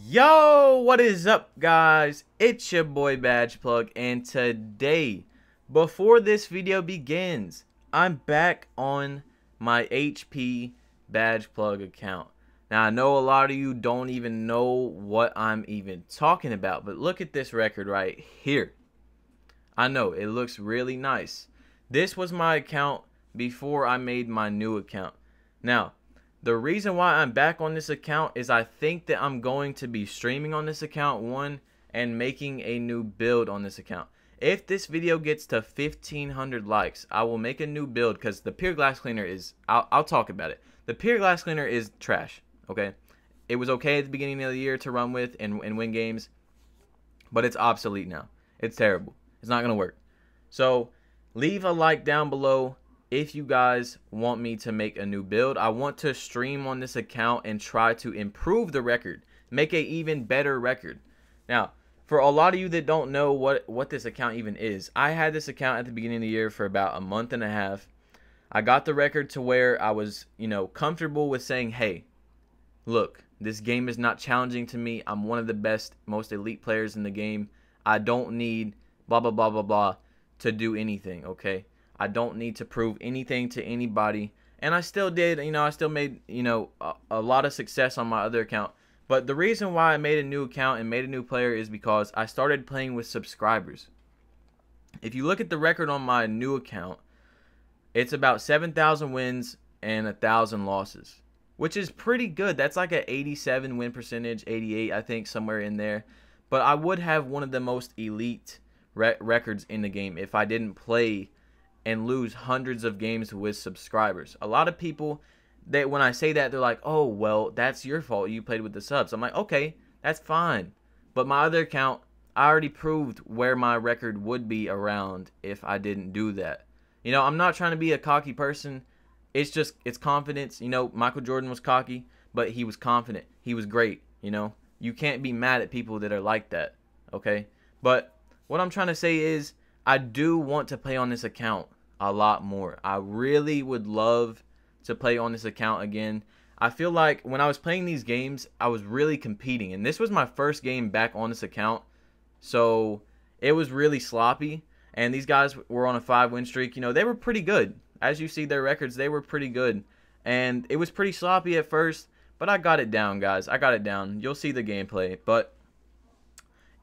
Yo, what is up, guys? It's your boy BadgePlug, and today, before this video begins, I'm back on my HP BadgePlug account. Now, I know a lot of you don't even know what I'm even talking about, but look at this record right here. I know, it looks really nice. This was my account before I made my new account. Now, the reason why I'm back on this account is I think that I'm going to be streaming on this account, one, and making a new build on this account. If this video gets to 1,500 likes, I will make a new build because the pure glass cleaner is, I'll talk about it. The pure glass cleaner is trash, okay? It was okay at the beginning of the year to run with and win games, but it's obsolete now. It's terrible. It's not going to work. So leave a like down below if you guys want me to make a new build. I want to stream on this account and try to improve the record, make a even better record. Now, for a lot of you that don't know what this account even is, I had this account at the beginning of the year for about a month and a half. I got the record to where I was, comfortable with saying, hey, look, this game is not challenging to me. I'm one of the best, most elite players in the game. I don't need blah, blah, blah, blah, blah to do anything, okay? I don't need to prove anything to anybody. And I still did, I still made, a lot of success on my other account. But the reason why I made a new account and made a new player is because I started playing with subscribers. If you look at the record on my new account, it's about 7,000 wins and 1,000 losses, which is pretty good. That's like an 87 win percentage, 88, I think, somewhere in there. But I would have one of the most elite records in the game if I didn't play and lose hundreds of games with subscribers. A lot of people, that when I say that, they're like, oh, well, that's your fault. You played with the subs. I'm like, okay, that's fine. But my other account, I already proved where my record would be around if I didn't do that. I'm not trying to be a cocky person. It's just, it's confidence. Michael Jordan was cocky, but he was confident. He was great, You can't be mad at people that are like that, okay? But what I'm trying to say is, I do want to play on this account a lot more. I really would love to play on this account again. I feel like when I was playing these games, I was really competing, and this was my first game back on this account, so it was really sloppy. And these guys were on a 5-win streak. They were pretty good. As you see their records, they were pretty good, and it was pretty sloppy at first, but I got it down, guys. I got it down. You'll see the gameplay. But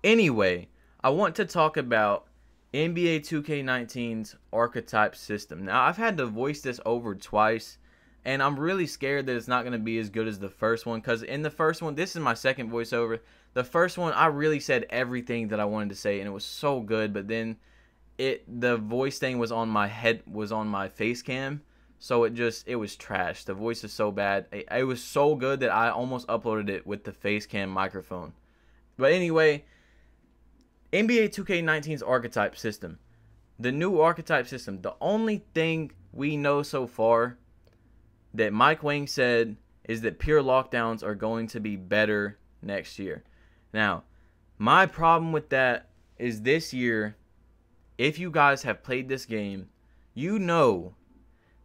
anyway, I want to talk about NBA 2K19's Archetype System. Now, I've had to voice this over twice, and I'm really scared that it's not going to be as good as the first one, because in the first one, this is my second voiceover. The first one, I really said everything that I wanted to say, and it was so good, but then the voice thing was on my head, was on my face cam, so it was trash. The voice is so bad. It was so good that I almost uploaded it with the face cam microphone. But anyway, NBA 2K19's Archetype System. The new Archetype System. The only thing we know so far that Mike Wang said is that pure lockdowns are going to be better next year. Now, my problem with that is this year, if you guys have played this game, you know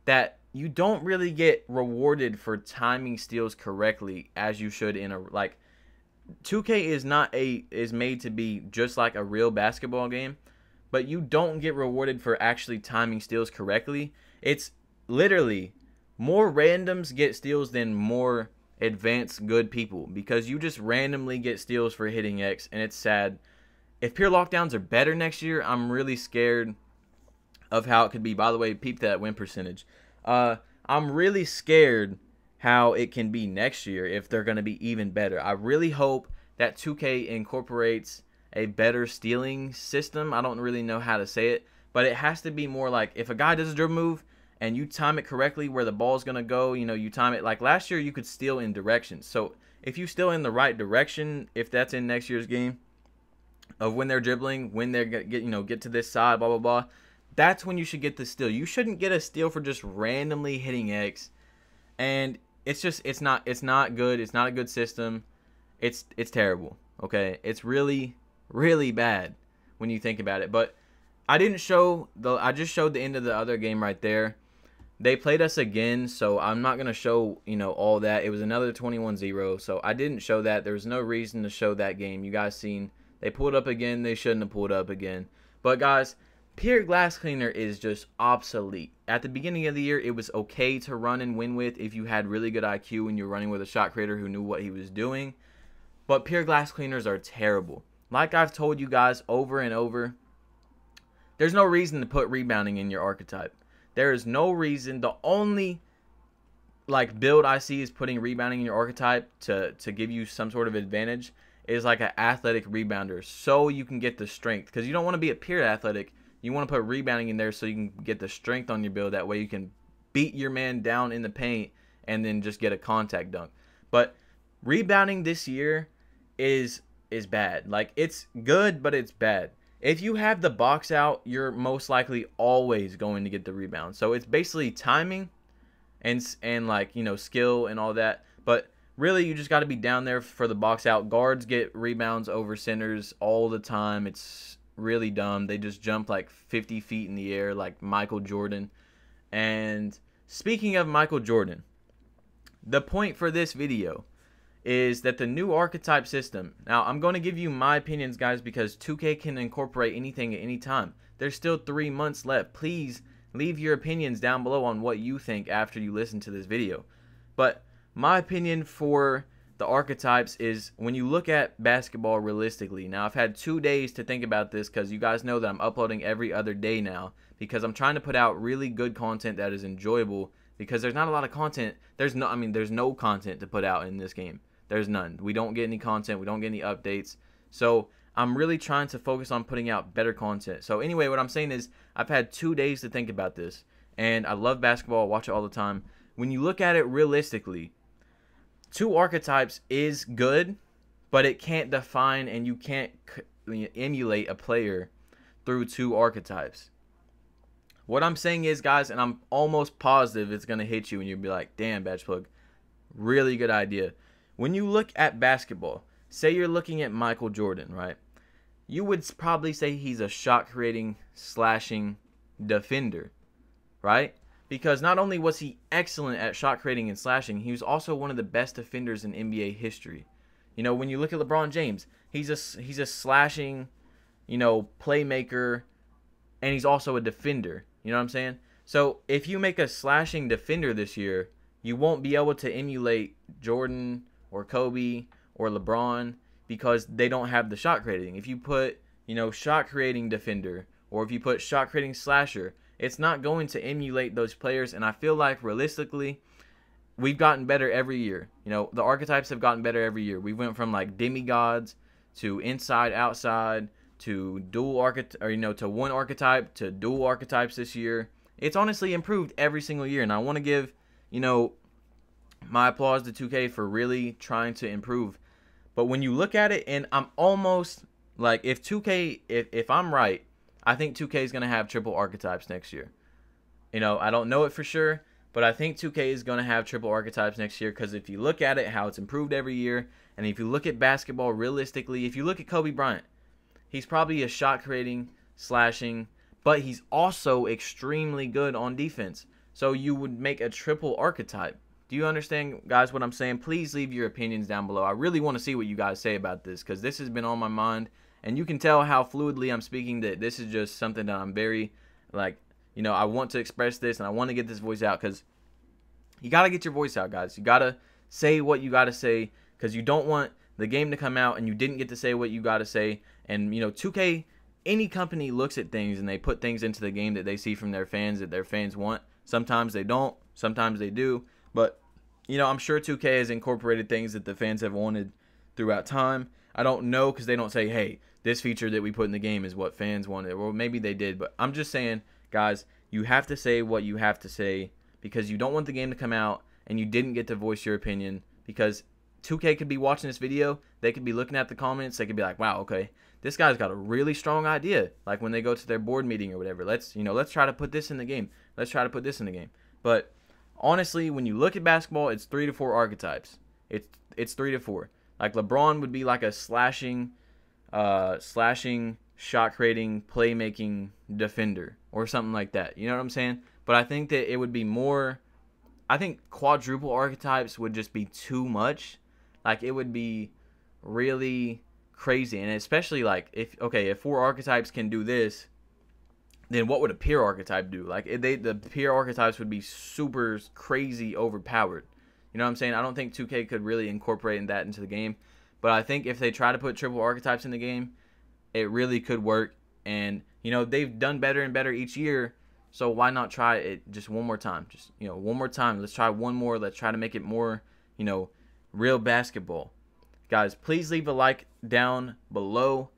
that you don't really get rewarded for timing steals correctly as you should in a, 2K is made to be just like a real basketball game, but you don't get rewarded for actually timing steals correctly. It's literally more randoms get steals than more advanced good people, because you just randomly get steals for hitting X, and it's sad. If pure lockdowns are better next year, I'm really scared of how it could be. By the way, peep that win percentage. I'm really scared how it can be next year if they're going to be even better. I really hope that 2K incorporates a better stealing system. I don't really know how to say it, but it has to be more like, if a guy does a dribble move and you time it correctly where the ball's going to go, you time it. Like last year, you could steal in directions. So if you steal in the right direction, if that's in next year's game, of when they're dribbling, when they get to this side, blah, blah, blah, that's when you should get the steal. You shouldn't get a steal for just randomly hitting X. And it's not good. It's not a good system. It's terrible. Okay, it's really, really bad when you think about it. But I just showed the end of the other game right there. They played us again, so I'm not going to show, all that. It was another 21-0, so I didn't show that. There was no reason to show that game. You guys seen, they pulled up again. They shouldn't have pulled up again. But, guys, Pure Glass Cleaner is just obsolete. At the beginning of the year, it was okay to run and win with if you had really good IQ and you're running with a shot creator who knew what he was doing. But Pure Glass Cleaners are terrible. Like I've told you guys over and over, there's no reason to put rebounding in your archetype. There is no reason. The only build I see is putting rebounding in your archetype to give you some sort of advantage is like an athletic rebounder, so you can get the strength. Because you don't want to be a pure athletic. You want to put rebounding in there so you can get the strength on your build. That way you can beat your man down in the paint and then just get a contact dunk. But rebounding this year is bad. Like, it's good, but it's bad. If you have the box out, you're most likely always going to get the rebound. So it's basically timing and skill and all that. But really, you just got to be down there for the box out. Guards get rebounds over centers all the time. It's really dumb. They just jump like 50 feet in the air like Michael Jordan. And speaking of Michael Jordan, the point for this video is that the new archetype system. Now, I'm going to give you my opinions, guys, because 2K can incorporate anything at any time. There's still 3 months left. Please leave your opinions down below on what you think after you listen to this video. But my opinion for the archetypes is when you look at basketball realistically. Now, I've had 2 days to think about this because you guys know that I'm uploading every other day now because I'm trying to put out really good content that is enjoyable because there's not a lot of content. There's no content to put out in this game. There's none. We don't get any content. We don't get any updates. So I'm really trying to focus on putting out better content. So anyway, what I'm saying is I've had 2 days to think about this. And I love basketball. I watch it all the time. When you look at it realistically, 2 archetypes is good, but it can't define and you can't emulate a player through 2 archetypes. What I'm saying is, guys, and I'm almost positive it's going to hit you and you'll be like, damn, BadgePlug, really good idea. When you look at basketball, say you're looking at Michael Jordan, right? You would probably say he's a shot-creating, slashing defender, right? Because not only was he excellent at shot-creating and slashing, he was also one of the best defenders in NBA history. When you look at LeBron James, he's a slashing, playmaker, and he's also a defender. You know what I'm saying? So if you make a slashing defender this year, you won't be able to emulate Jordan or Kobe or LeBron because they don't have the shot creating. If you put, shot creating defender or if you put shot creating slasher, it's not going to emulate those players. And I feel like realistically, we've gotten better every year. The archetypes have gotten better every year. We went from like demigods to inside, outside to dual archetype, or to one archetype to dual archetypes this year. It's honestly improved every single year, and I want to give, my applause to 2K for really trying to improve. But when you look at it, and I'm almost like, if 2K, if I'm right, I think 2K is going to have triple archetypes next year. I don't know it for sure, but I think 2K is going to have triple archetypes next year because if you look at it, how it's improved every year, and if you look at basketball realistically, if you look at Kobe Bryant, he's probably a shot creating, slashing, but he's also extremely good on defense. So you would make a triple archetype. Do you understand, guys, what I'm saying? Please leave your opinions down below. I really want to see what you guys say about this because this has been on my mind. And you can tell how fluidly I'm speaking that this is just something that I'm very, I want to express this and I want to get this voice out because you got to get your voice out, guys. You got to say what you got to say because you don't want the game to come out and you didn't get to say what you got to say. And, 2K, any company looks at things and they put things into the game that they see from their fans that their fans want. Sometimes they don't. Sometimes they do. But, I'm sure 2K has incorporated things that the fans have wanted throughout time. I don't know because they don't say, hey, this feature that we put in the game is what fans wanted. Well, maybe they did. But I'm just saying, guys, you have to say what you have to say because you don't want the game to come out and you didn't get to voice your opinion because 2K could be watching this video. They could be looking at the comments. They could be like, wow, okay, this guy's got a really strong idea. Like when they go to their board meeting or whatever. Let's try to put this in the game. Let's try to put this in the game. But honestly, when you look at basketball, it's 3 to 4 archetypes. It's 3 to 4. Like LeBron would be like a slashing, shot creating, playmaking defender or something like that. You know what I'm saying? but I think that it would be more, I think quadruple archetypes would just be too much. Like, it would be really crazy. And especially, like, if 4 archetypes can do this, then what would a peer archetype do? Like, the peer archetypes would be super crazy overpowered. You know what I'm saying? I don't think 2K could really incorporate that into the game. But I think if they try to put triple archetypes in the game, it really could work. And, you know, they've done better and better each year. So why not try it just one more time? Just, you know, one more time. Let's try one more. Let's try to make it more, you know, real basketball. Guys, please leave a like down below.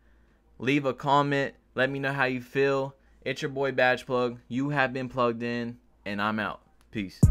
Leave a comment. Let me know how you feel. It's your boy BadgePlug. You have been plugged in, and I'm out. Peace.